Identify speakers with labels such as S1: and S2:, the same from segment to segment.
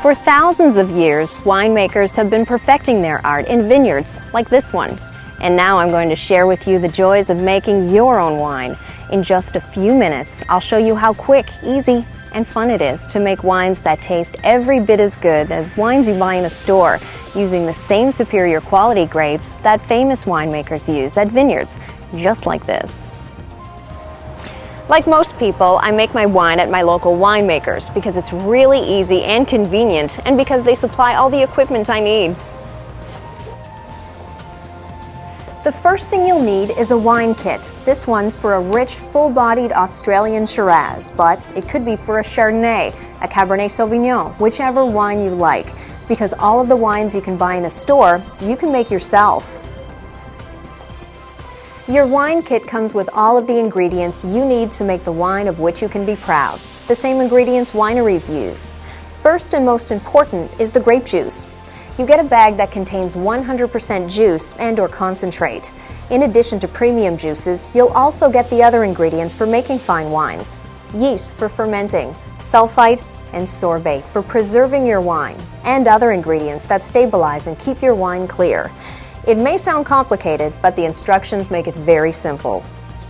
S1: For thousands of years, winemakers have been perfecting their art in vineyards like this one. And now I'm going to share with you the joys of making your own wine. In just a few minutes, I'll show you how quick, easy, and fun it is to make wines that taste every bit as good as wines you buy in a store, using the same superior quality grapes that famous winemakers use at vineyards, just like this. Like most people, I make my wine at my local winemakers because it's really easy and convenient, and because they supply all the equipment I need. The first thing you'll need is a wine kit. This one's for a rich, full-bodied Australian Shiraz, but it could be for a Chardonnay, a Cabernet Sauvignon, whichever wine you like, because all of the wines you can buy in a store, you can make yourself. Your wine kit comes with all of the ingredients you need to make the wine of which you can be proud, the same ingredients wineries use. First and most important is the grape juice. You get a bag that contains 100% juice and/or concentrate. In addition to premium juices, you'll also get the other ingredients for making fine wines: yeast for fermenting, sulfite, and sorbate for preserving your wine, and other ingredients that stabilize and keep your wine clear. It may sound complicated, but the instructions make it very simple.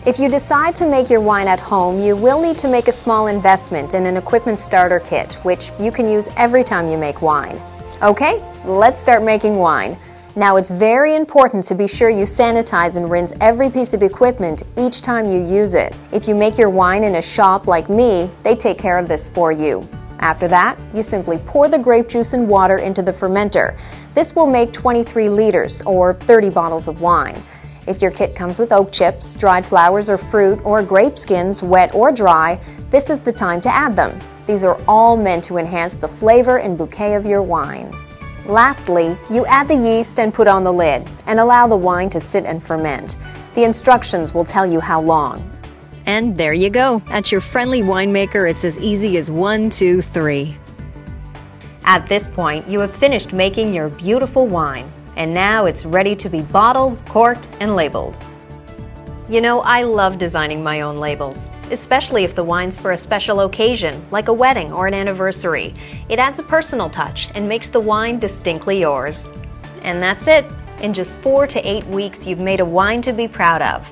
S1: If you decide to make your wine at home, you will need to make a small investment in an equipment starter kit, which you can use every time you make wine. Okay, let's start making wine. Now, it's very important to be sure you sanitize and rinse every piece of equipment each time you use it. If you make your wine in a shop like me, they take care of this for you. After that, you simply pour the grape juice and water into the fermenter. This will make 23 liters, or 30 bottles of wine. If your kit comes with oak chips, dried flowers or fruit, or grape skins, wet or dry, this is the time to add them. These are all meant to enhance the flavor and bouquet of your wine. Lastly, you add the yeast and put on the lid, and allow the wine to sit and ferment. The instructions will tell you how long. And there you go. At your friendly winemaker, it's as easy as 1, 2, 3. At this point, you have finished making your beautiful wine, and now it's ready to be bottled, corked, and labeled. You know, I love designing my own labels, especially if the wine's for a special occasion, like a wedding or an anniversary. It adds a personal touch and makes the wine distinctly yours. And that's it. In just 4 to 8 weeks, you've made a wine to be proud of.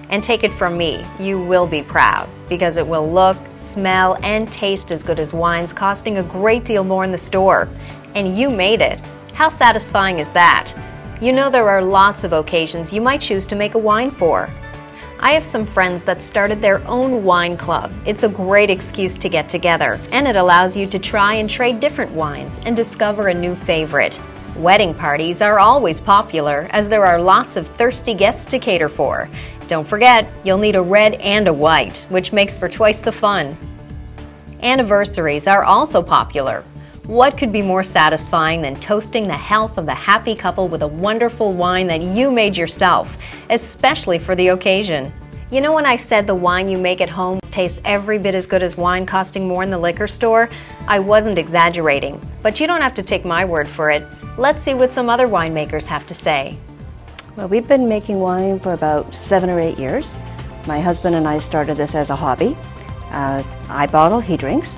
S1: And take it from me, you will be proud, because it will look, smell, and taste as good as wines costing a great deal more in the store. And you made it. How satisfying is that? You know, there are lots of occasions you might choose to make a wine for. I have some friends that started their own wine club. It's a great excuse to get together, and it allows you to try and trade different wines and discover a new favorite. Wedding parties are always popular, as there are lots of thirsty guests to cater for. Don't forget, you'll need a red and a white, which makes for twice the fun. Anniversaries are also popular. What could be more satisfying than toasting the health of the happy couple with a wonderful wine that you made yourself, especially for the occasion? You know, when I said the wine you make at home tastes every bit as good as wine costing more in the liquor store, I wasn't exaggerating. But you don't have to take my word for it. Let's see what some other winemakers have to say.
S2: Well, we've been making wine for about 7 or 8 years. My husband and I started this as a hobby. I bottle, he drinks.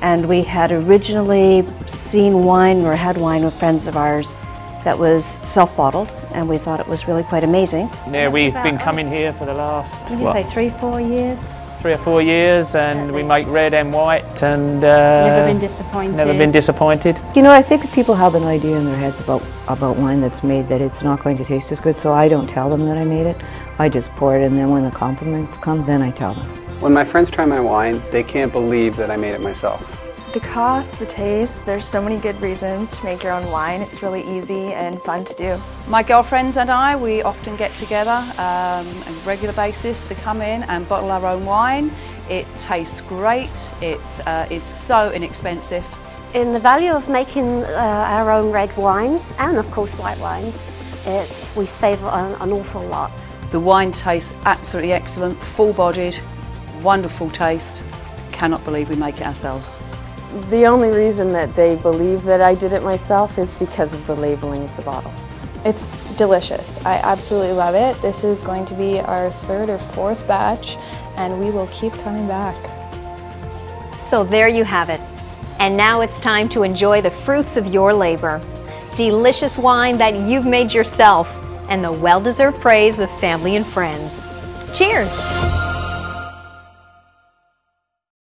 S2: And we had originally seen wine or had wine with friends of ours that was self-bottled, and we thought it was really quite amazing.
S3: Yeah, we've been coming here for the last,
S2: Would you say 3 or 4 years?
S3: 3 or 4 years, and we make red and white, and
S2: Never been disappointed.
S3: Never been disappointed.
S4: You know, I think people have an idea in their heads about wine that's made that it's not going to taste as good, so I don't tell them that I made it. I just pour it, and then when the compliments come, then I tell them.
S5: When my friends try my wine, they can't believe that I made it myself.
S6: The cost, the taste, there's so many good reasons to make your own wine. It's really easy and fun to do.
S7: My girlfriends and I, we often get together on a regular basis to come in and bottle our own wine. It tastes great, it is so inexpensive.
S8: In the value of making our own red wines, and of course white wines, we save an awful lot.
S7: The wine tastes absolutely excellent, full-bodied, wonderful taste. Cannot believe we make it ourselves.
S9: The only reason that they believe that I did it myself is because of the labeling of the bottle.
S6: It's delicious. I absolutely love it. This is going to be our 3rd or 4th batch, and we will keep coming back.
S1: So there you have it. And now it's time to enjoy the fruits of your labor. Delicious wine that you've made yourself, and the well-deserved praise of family and friends. Cheers!